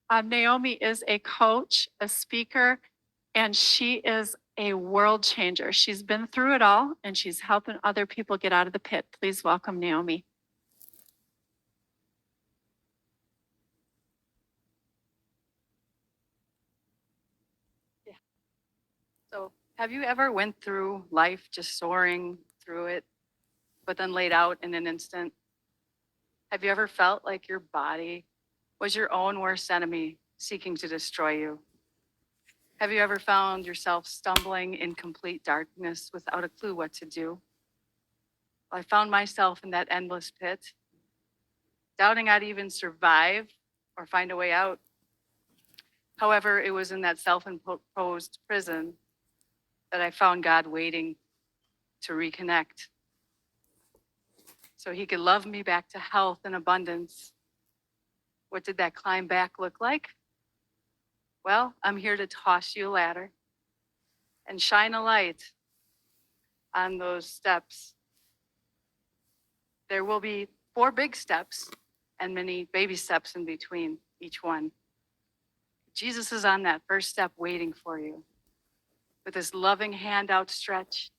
Naomi is a coach, a speaker, and she is a world changer. She's been through it all and she's helping other people get out of the pit. Please welcome Naomi. Yeah. So, have you ever went through life just soaring through it, but then laid out in an instant? Have you ever felt like your body was your own worst enemy seeking to destroy you? Have you ever found yourself stumbling in complete darkness without a clue what to do? Well, I found myself in that endless pit, doubting I'd even survive or find a way out. However, it was in that self imposed prison that I found God waiting to reconnect so he could love me back to health and abundance. What did that climb back look like? Well, I'm here to toss you a ladder and shine a light on those steps. There will be 4 big steps and many baby steps in between each one. Jesus is on that first step waiting for you with his loving hand outstretched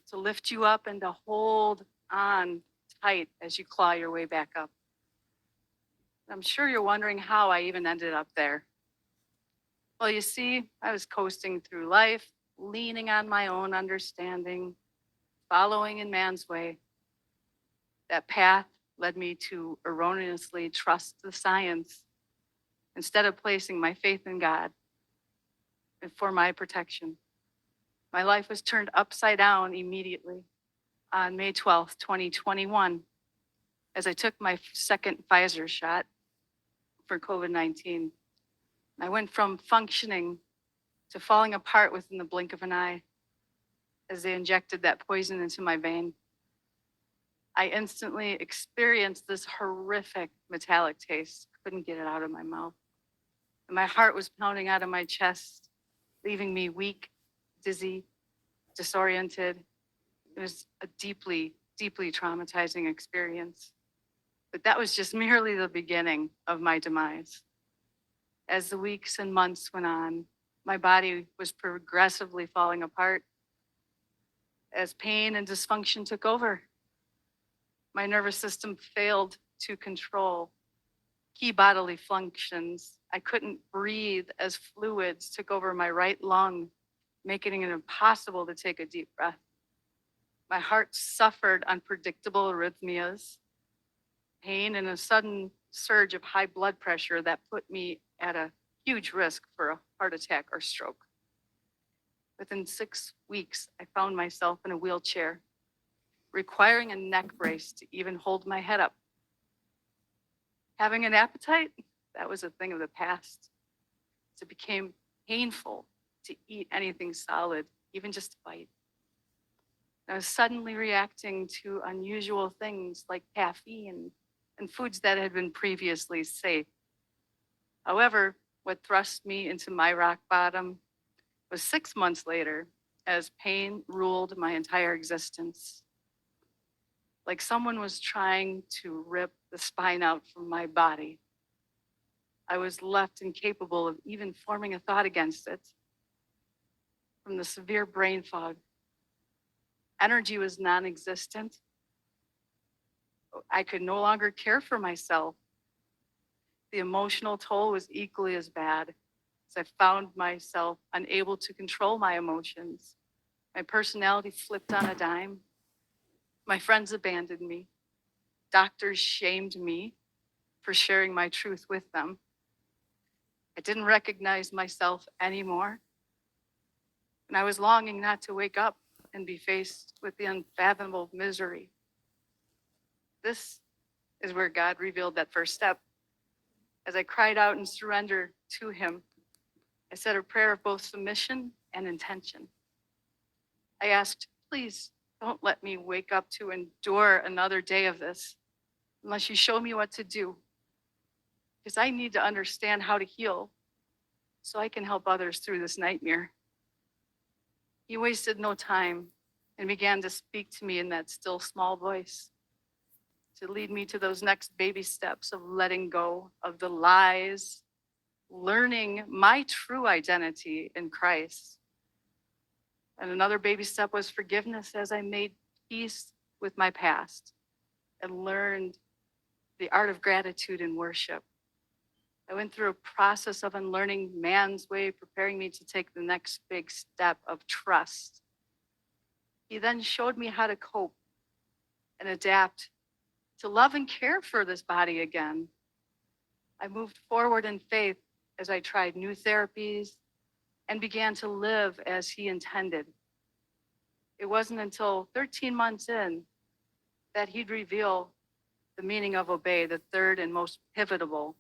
to lift you up and to hold on tight as you claw your way back up. I'm sure you're wondering how I even ended up there. Well, you see, I was coasting through life, leaning on my own understanding, following in man's way. That path led me to erroneously trust the science instead of placing my faith in God and for my protection. My life was turned upside down immediately on May 12th, 2021, as I took my second Pfizer shot for COVID-19. I went from functioning to falling apart within the blink of an eye as they injected that poison into my vein. I instantly experienced this horrific metallic taste. Couldn't get it out of my mouth. And my heart was pounding out of my chest, leaving me weak, dizzy, disoriented. It was a deeply, deeply traumatizing experience. But that was just merely the beginning of my demise. As the weeks and months went on, my body was progressively falling apart as pain and dysfunction took over. My nervous system failed to control key bodily functions. I couldn't breathe as fluids took over my right lung, making it impossible to take a deep breath. My heart suffered unpredictable arrhythmias, pain, and a sudden surge of high blood pressure that put me at a huge risk for a heart attack or stroke. Within 6 weeks, I found myself in a wheelchair, requiring a neck brace to even hold my head up. Having an appetite, that was a thing of the past. It became painful to eat anything solid, even just a bite. I was suddenly reacting to unusual things like caffeine and foods that had been previously safe. However, what thrust me into my rock bottom was 6 months later, as pain ruled my entire existence. Like someone was trying to rip the spine out from my body. I was left incapable of even forming a thought against it. From the severe brain fog, energy was non-existent. I could no longer care for myself. The emotional toll was equally as bad, as I found myself unable to control my emotions. My personality flipped on a dime. My friends abandoned me. Doctors shamed me for sharing my truth with them. I didn't recognize myself anymore. And I was longing not to wake up and be faced with the unfathomable misery. This is where God revealed that first step. As I cried out in surrender to him, I said a prayer of both submission and intention. I asked, please don't let me wake up to endure another day of this unless you show me what to do. Because I need to understand how to heal so I can help others through this nightmare. He wasted no time and began to speak to me in that still small voice to lead me to those next baby steps of letting go of the lies learning my true identity in Christ. And another baby step was forgiveness as I made peace with my past and learned the art of gratitude and worship. I went through a process of unlearning man's way, preparing me to take the next big step of trust. He then showed me how to cope and adapt to love and care for this body again. I moved forward in faith as I tried new therapies and began to live as he intended. It wasn't until 13 months in that he'd reveal the meaning of obey, the third and most pivotal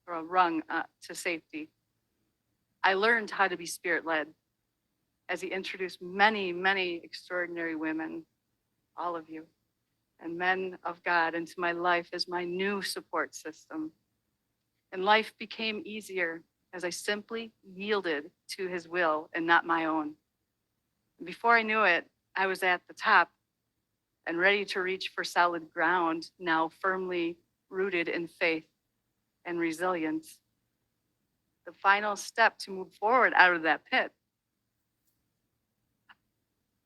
rung to safety. I learned how to be spirit-led as he introduced many, many extraordinary women, all of you, and men of God into my life as my new support system. And life became easier as I simply yielded to his will and not my own. Before I knew it, I was at the top and ready to reach for solid ground, now firmly rooted in faith and resilience. The final step to move forward out of that pit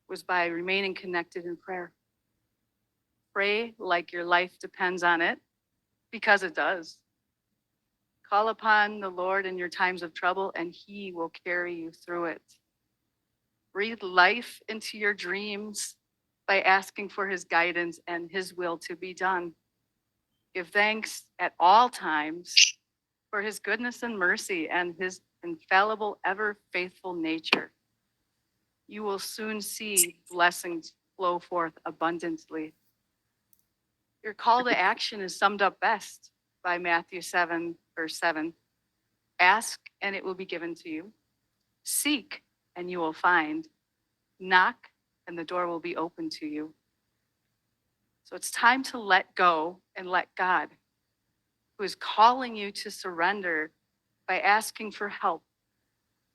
was by remaining connected in prayer. Pray like your life depends on it, because it does. Call upon the Lord in your times of trouble, and he will carry you through it. Breathe life into your dreams by asking for his guidance and his will to be done. Give thanks at all times for his goodness and mercy and his infallible, ever faithful nature. You will soon see blessings flow forth abundantly. Your call to action is summed up best by Matthew 7, verse 7. Ask and it will be given to you. Seek and you will find. Knock and the door will be open to you. So it's time to let go and let God, who is calling you to surrender by asking for help,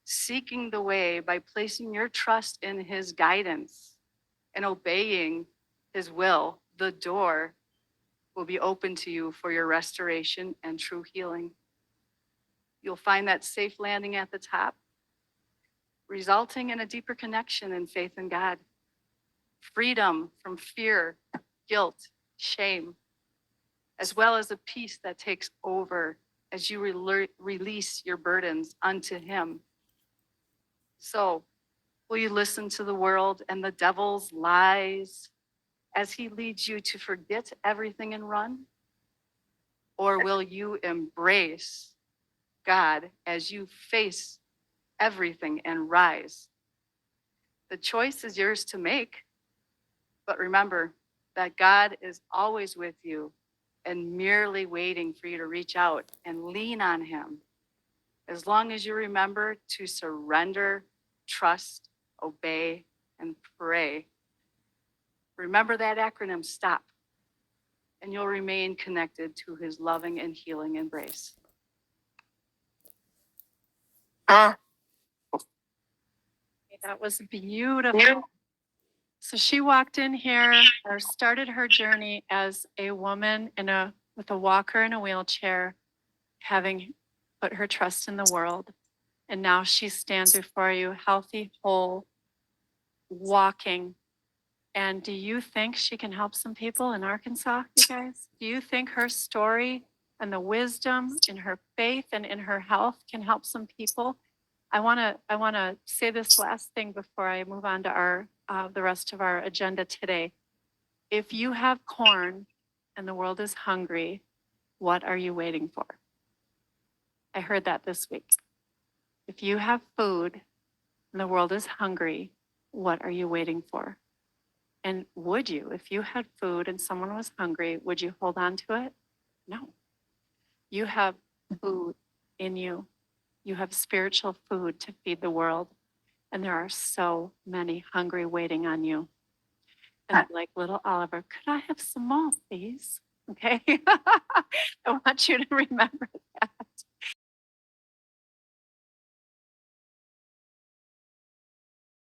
seeking the way by placing your trust in his guidance and obeying his will. The door will be open to you for your restoration and true healing. You'll find that safe landing at the top, resulting in a deeper connection and faith in God, freedom from fear, guilt, shame, as well as a peace that takes over as you release your burdens unto him. So, will you listen to the world and the devil's lies as he leads you to forget everything and run? Or will you embrace God as you face everything and rise? The choice is yours to make, but remember that God is always with you and merely waiting for you to reach out and lean on him. As long as you remember to surrender, trust, obey, and pray. Remember that acronym, STOP, and you'll remain connected to his loving and healing embrace. That was beautiful. So she walked in here or started her journey as a woman with a walker and a wheelchair, having put her trust in the world. And now she stands before you, healthy, whole, walking. And do you think she can help some people in Arkansas, you guys? Do you think her story and the wisdom in her faith and in her health can help some people? I want to say this last thing before I move on to the rest of our agenda today. If you have corn and the world is hungry, what are you waiting for? I heard that this week. If you have food and the world is hungry, what are you waiting for? And would you, if you had food and someone was hungry, would you hold on to it? No. You have food in you. You have spiritual food to feed the world. And there are so many hungry waiting on you. And like little Oliver, could I have some more, please? Okay. I want you to remember that.